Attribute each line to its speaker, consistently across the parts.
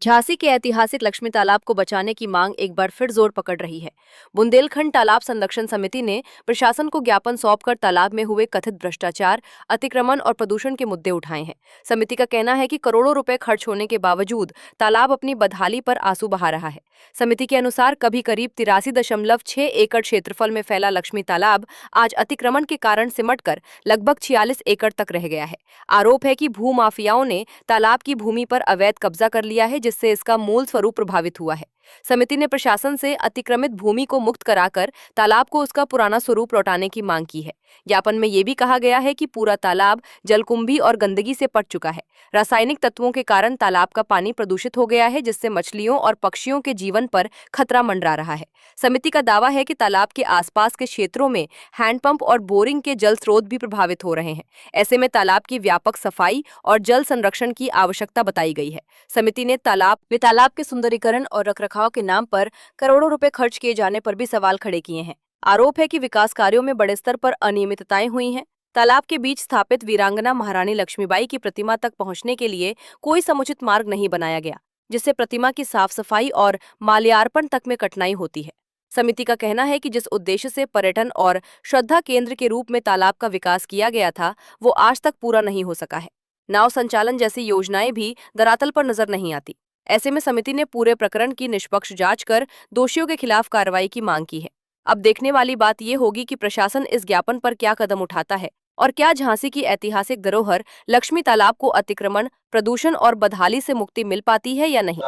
Speaker 1: झांसी के ऐतिहासिक लक्ष्मी तालाब को बचाने की मांग एक बार फिर जोर पकड़ रही है। बुंदेलखंड तालाब संरक्षण समिति ने प्रशासन को ज्ञापन सौंपकर तालाब में हुए कथित भ्रष्टाचार, अतिक्रमण और प्रदूषण के मुद्दे उठाए हैं। समिति का कहना है कि करोड़ों रुपए खर्च होने के बावजूद तालाब अपनी बदहाली पर आंसू बहा रहा है। समिति के अनुसार कभी करीब 83.6 एकड़ क्षेत्रफल में फैला लक्ष्मी तालाब आज अतिक्रमण के कारण सिमटकर लगभग 46 एकड़ तक रह गया है। आरोप है कि भूमाफियाओं ने तालाब की भूमि पर अवैध कब्जा कर लिया है, जिससे इसका मूल स्वरूप प्रभावित हुआ है। समिति ने प्रशासन से अतिक्रमित भूमि को मुक्त कराकर तालाब को उसका पुराना स्वरूप लौटाने की मांग की है। ज्ञापन में यह भी कहा गया है कि पूरा तालाब जलकुंभी और गंदगी से पट चुका है। रासायनिक तत्वों के कारण तालाब का पानी प्रदूषित हो गया है, जिससे मछलियों और पक्षियों के जीवन पर खतरा मंडरा रहा है। समिति का दावा है कि तालाब के आसपास के क्षेत्रों में हैंडपंप और बोरिंग के जल स्रोत भी प्रभावित हो रहे हैं। ऐसे में तालाब की व्यापक सफाई और जल संरक्षण की आवश्यकता बताई गई है। समिति ने तालाब के सुंदरीकरण और रखरखाव के नाम पर करोड़ों रुपए खर्च किए जाने पर भी सवाल खड़े किए हैं। आरोप है कि विकास कार्यों में बड़े स्तर पर अनियमितताएं हुई हैं। तालाब के बीच स्थापित वीरांगना महारानी लक्ष्मीबाई की प्रतिमा तक पहुंचने के लिए कोई समुचित मार्ग नहीं बनाया गया, जिससे प्रतिमा की साफ सफाई और माल्यार्पण तक में कठिनाई होती है। समिति का कहना है कि जिस उद्देश्य से पर्यटन और श्रद्धा केंद्र के रूप में तालाब का विकास किया गया था, वो आज तक पूरा नहीं हो सका है। नाव संचालन जैसी योजनाएं भी धरातल पर नजर नहीं आती। ऐसे में समिति ने पूरे प्रकरण की निष्पक्ष जांच कर दोषियों के खिलाफ कार्रवाई की मांग की है। अब देखने वाली बात यह होगी कि प्रशासन इस ज्ञापन पर क्या कदम उठाता है और क्या झांसी की ऐतिहासिक धरोहर लक्ष्मी तालाब को अतिक्रमण, प्रदूषण और बदहाली से मुक्ति मिल पाती है या नहीं।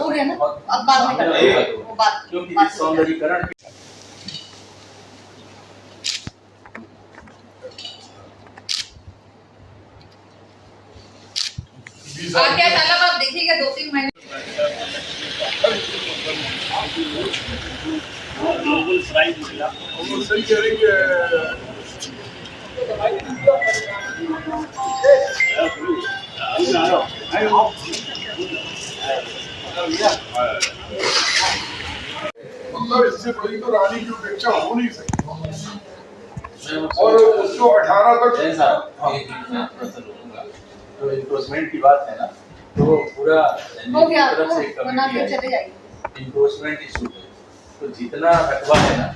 Speaker 2: हो गया ना, अब बाद में करेंगे वो बात, क्योंकि सौंदर्यीकरण क्या तालाब आप देखिएगा 2-3 महीने
Speaker 3: मतलब इससे बड़ी तो रानी की उपेक्षा हो नहीं सकती। और उसको 18 तक
Speaker 4: तो इन्क्रोचमेंट की बात है ना, तो पूरा
Speaker 2: हो गया, तरफ से बना के चले जाइए।
Speaker 4: इन्क्रोचमेंट इशू है, तो जितना रकबा है ना